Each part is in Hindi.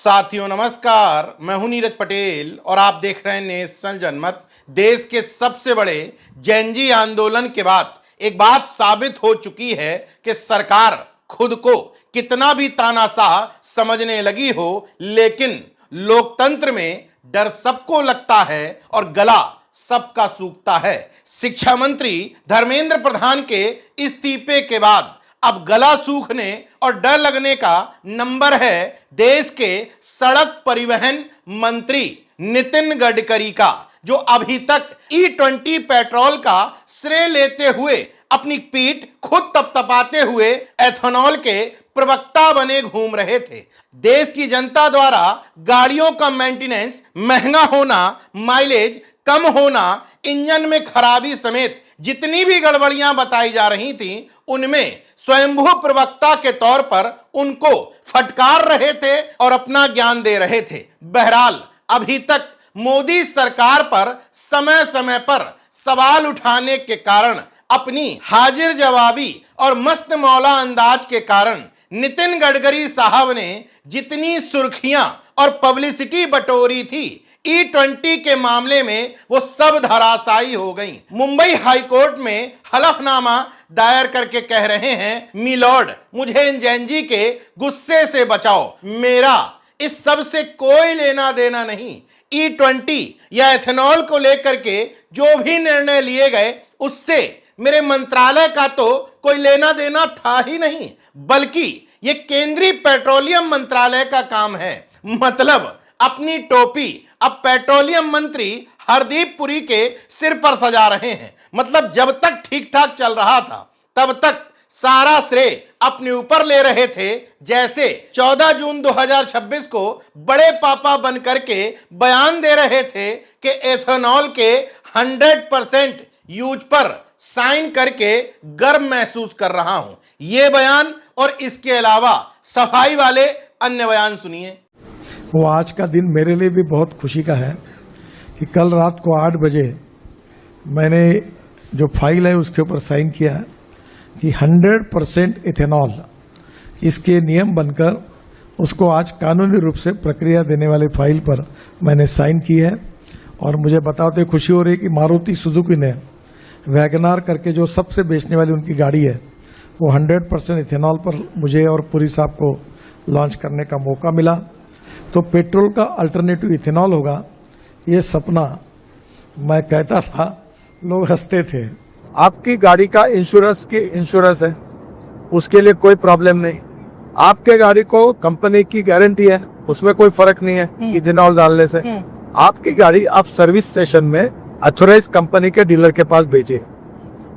साथियों नमस्कार, मैं हूं नीरज पटेल और आप देख रहे हैं नेशनल जनमत। देश के सबसे बड़े जेनजी आंदोलन के बाद एक बात साबित हो चुकी है कि सरकार खुद को कितना भी तानाशाह समझने लगी हो, लेकिन लोकतंत्र में डर सबको लगता है और गला सबका सूखता है। शिक्षा मंत्री धर्मेंद्र प्रधान के इस्तीफे के बाद अब गला सूखने और डर लगने का नंबर है देश के सड़क परिवहन मंत्री नितिन गडकरी का, जो अभी तक E20 पेट्रोल का श्रेय लेते हुए अपनी पीठ खुद तपतपाते हुए एथेनॉल के प्रवक्ता बने घूम रहे थे। देश की जनता द्वारा गाड़ियों का मेंटेनेंस महंगा होना, माइलेज कम होना, इंजन में खराबी समेत जितनी भी गड़बड़ियां बताई जा रही थीं, उनमें स्वयंभू प्रवक्ता के तौर पर उनको फटकार रहे थे और अपना ज्ञान दे रहे थे। बहरहाल अभी तक मोदी सरकार पर समय समय पर सवाल उठाने के कारण, अपनी हाजिर जवाबी और मस्त मौला अंदाज के कारण नितिन गडकरी साहब ने जितनी सुर्खियां और पब्लिसिटी बटोरी थी E20 के मामले में, वो सब धराशायी हो गई। मुंबई हाईकोर्ट में हलफनामा दायर करके कह रहे हैं, मिलॉर्ड मुझे इन जेनजी के गुस्से से बचाओ, मेरा इस सब से कोई लेना देना नहीं। E20 या एथेनॉल को लेकर के जो भी निर्णय लिए गए, उससे मेरे मंत्रालय का तो कोई लेना देना था ही नहीं, बल्कि ये केंद्रीय पेट्रोलियम मंत्रालय का काम है। मतलब अपनी टोपी अब पेट्रोलियम मंत्री हरदीप पुरी के सिर पर सजा रहे हैं। मतलब जब तक ठीक ठाक चल रहा था, तब तक सारा श्रेय अपने ऊपर ले रहे थे, जैसे 14 जून 2026 को बड़े पापा बन करके बयान दे रहे थे कि एथेनॉल के 100% यूज पर साइन करके गर्व महसूस कर रहा हूं। ये बयान और इसके अलावा सफाई वाले अन्य बयान सुनिए। वो आज का दिन मेरे लिए भी बहुत खुशी का है कि कल रात को 8 बजे मैंने जो फाइल है उसके ऊपर साइन किया कि 100% इथेनॉल इसके नियम बनकर उसको आज कानूनी रूप से प्रक्रिया देने वाले फाइल पर मैंने साइन की है। और मुझे बताते खुशी हो रही है कि मारुति सुजुकी ने वैगनार करके जो सबसे बेचने वाली उनकी गाड़ी है, वो 100% इथेनॉल पर मुझे और पुरी साहब को लॉन्च करने का मौका मिला। तो पेट्रोल का अल्टरनेटिव इथेनॉल होगा, ये सपना मैं कहता था, लोग हंसते थे। आपकी गाड़ी का इंश्योरेंस है, उसके लिए कोई प्रॉब्लम नहीं। आपके गाड़ी को कंपनी की गारंटी है, उसमें कोई फर्क नहीं है इथेनॉल डालने से। आपकी गाड़ी आप सर्विस स्टेशन में ऑथराइज कंपनी के डीलर के पास भेजिए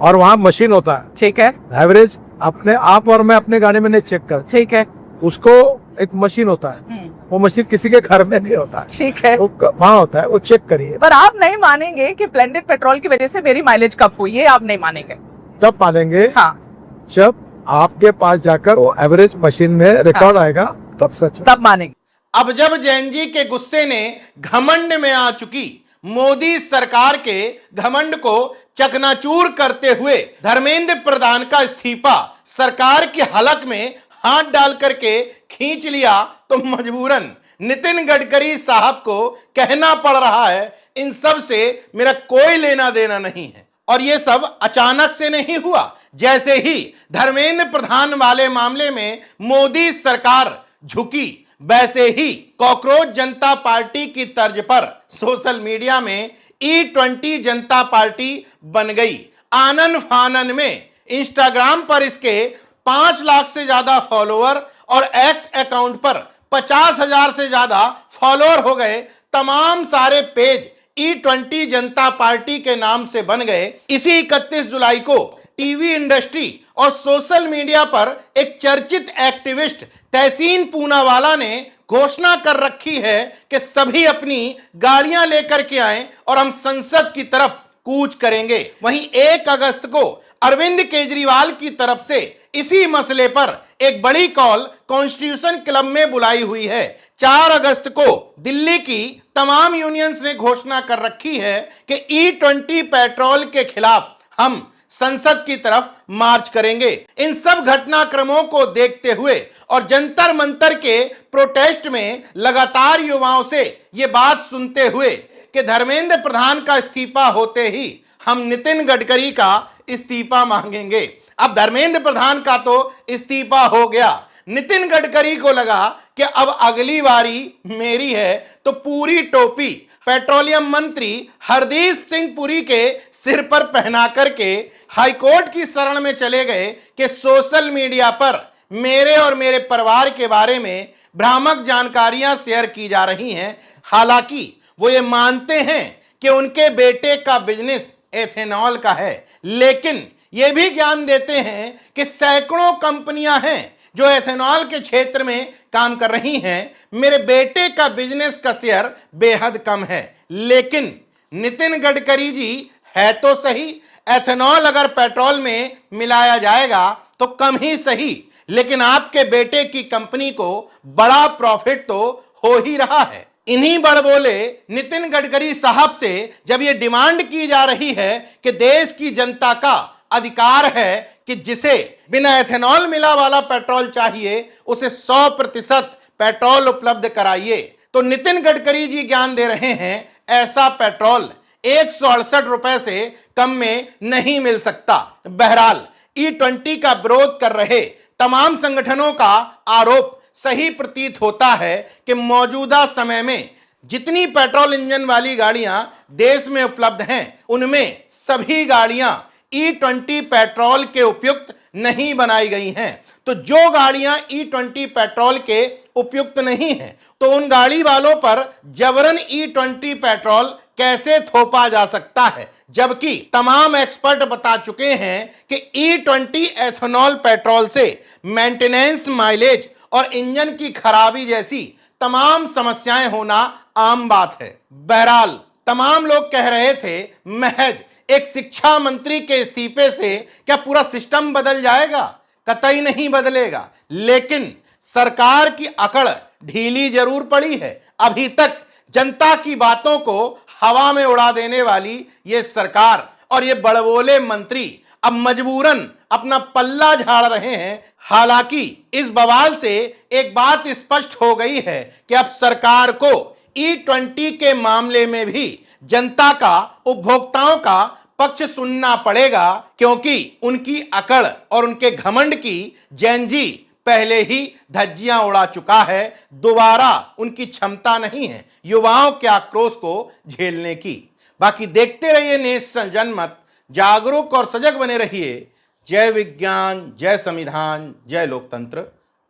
और वहाँ मशीन होता है, ठीक है, एवरेज अपने आप और मैं अपने गाड़ी में नहीं चेक कर, ठीक है, उसको एक मशीन होता है, वो मशीन किसी के घर में नहीं होता, ठीक है, वो वहाँ होता है, वो चेक करिए। पर आप नहीं मानेंगे कि ब्लेंडेड पेट्रोल की वजह से मेरी माइलेज कम हुई है, आप नहीं मानेंगे। तब मानेंगे हाँ, जब आपके पास जाकर वो एवरेज मशीन में रिकॉर्ड आएगा, तब सच, तब मानेंगे। अब जब जेनजी के गुस्से ने घमंड में आ चुकी, मोदी सरकार के घमंड को चकनाचूर करते हुए धर्मेंद्र प्रधान का इस्तीफा सरकार की हलक में हाथ डाल करके खींच लिया, तो मजबूरन नितिन गडकरी साहब को कहना पड़ रहा है, इन सब से मेरा कोई लेना देना नहीं है। और ये सब अचानक से नहीं हुआ। जैसे ही धर्मेंद्र प्रधान वाले मामले में मोदी सरकार झुकी, वैसे ही कॉकरोच जनता पार्टी की तर्ज पर सोशल मीडिया में E20 जनता पार्टी बन गई। आनन फानन में इंस्टाग्राम पर इसके 5 लाख से ज्यादा फॉलोअर और एक्स अकाउंट पर 50,000 से ज्यादा फॉलोअर हो गए। तमाम सारे पेज E20 जनता पार्टी के नाम से बन गए। इसी 31 जुलाई को टीवी इंडस्ट्री और सोशल मीडिया पर एक चर्चित एक्टिविस्ट तहसीन पूनावाला ने घोषणा कर रखी है कि सभी अपनी गाड़ियां लेकर के आएं और हम संसद की तरफ कूच करेंगे। वहीं 1 अगस्त को अरविंद केजरीवाल की तरफ से इसी मसले पर एक बड़ी कॉल कॉन्स्टिट्यूशन क्लब में बुलाई हुई है। 4 अगस्त को दिल्ली की तमाम यूनियंस ने घोषणा कर रखी है कि E20 पेट्रोल के खिलाफ हम संसद की तरफ मार्च करेंगे। इन सब घटनाक्रमों को देखते हुए और जंतर मंतर के प्रोटेस्ट में लगातार युवाओं से यह बात सुनते हुए कि धर्मेंद्र प्रधान का इस्तीफा होते ही हम नितिन गडकरी का इस्तीफा मांगेंगे। अब धर्मेंद्र प्रधान का तो इस्तीफा हो गया, नितिन गडकरी को लगा कि अब अगली बारी मेरी है, तो पूरी टोपी पेट्रोलियम मंत्री हरदीप सिंह पुरी के सिर पर पहना करके हाईकोर्ट की शरण में चले गए कि सोशल मीडिया पर मेरे और मेरे परिवार के बारे में भ्रामक जानकारियां शेयर की जा रही हैं। हालांकि वो ये मानते हैं कि उनके बेटे का बिजनेस एथेनॉल का है, लेकिन ये भी ज्ञान देते हैं कि सैकड़ों कंपनियां हैं जो एथेनॉल के क्षेत्र में काम कर रही हैं। मेरे बेटे का बिजनेस का शेयर बेहद कम है, लेकिन नितिन गडकरी जी है तो सही, एथेनॉल अगर पेट्रोल में मिलाया जाएगा तो कम ही सही, लेकिन आपके बेटे की कंपनी को बड़ा प्रॉफिट तो हो ही रहा है। इन्हीं बड़बोले नितिन गडकरी साहब से जब यह डिमांड की जा रही है कि देश की जनता का अधिकार है कि जिसे बिना एथेनॉल मिला वाला पेट्रोल चाहिए उसे 100% पेट्रोल उपलब्ध कराइए, तो नितिन गडकरी जी ज्ञान दे रहे हैं ऐसा पेट्रोल 168 रुपए से कम में नहीं मिल सकता। बहरहाल E20 का विरोध कर रहे तमाम संगठनों का आरोप सही प्रतीत होता है कि मौजूदा समय में जितनी पेट्रोल इंजन वाली गाड़ियां देश में उपलब्ध हैं उनमें सभी गाड़ियां E20 पेट्रोल के उपयुक्त नहीं बनाई गई हैं। तो जो गाड़ियां E20 पेट्रोल के उपयुक्त नहीं हैं तो उन गाड़ी वालों पर जबरन E20 पेट्रोल कैसे थोपा जा सकता है, जबकि तमाम एक्सपर्ट बता चुके हैं कि E20 एथेनॉल पेट्रोल से मेंटेनेंस, माइलेज और इंजन की खराबी जैसी तमाम समस्याएं होना आम बात है। बहरहाल तमाम लोग कह रहे थे महज एक शिक्षा मंत्री के इस्तीफे से क्या पूरा सिस्टम बदल जाएगा? कतई नहीं बदलेगा, लेकिन सरकार की अकड़ ढीली जरूर पड़ी है। अभी तक जनता की बातों को हवा में उड़ा देने वाली ये सरकार और ये बड़बोले मंत्री अब मजबूरन अपना पल्ला झाड़ रहे हैं। हालांकि इस बवाल से एक बात स्पष्ट हो गई है कि अब सरकार को E20 के मामले में भी जनता का, उपभोक्ताओं का पक्ष सुनना पड़ेगा, क्योंकि उनकी अकड़ और उनके घमंड की जेनजी पहले ही धज्जियां उड़ा चुका है। दोबारा उनकी क्षमता नहीं है युवाओं के आक्रोश को झेलने की। बाकी देखते रहिए नेशन जनमत, जागरूक और सजग बने रहिए। जय विज्ञान, जय संविधान, जय लोकतंत्र।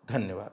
धन्यवाद।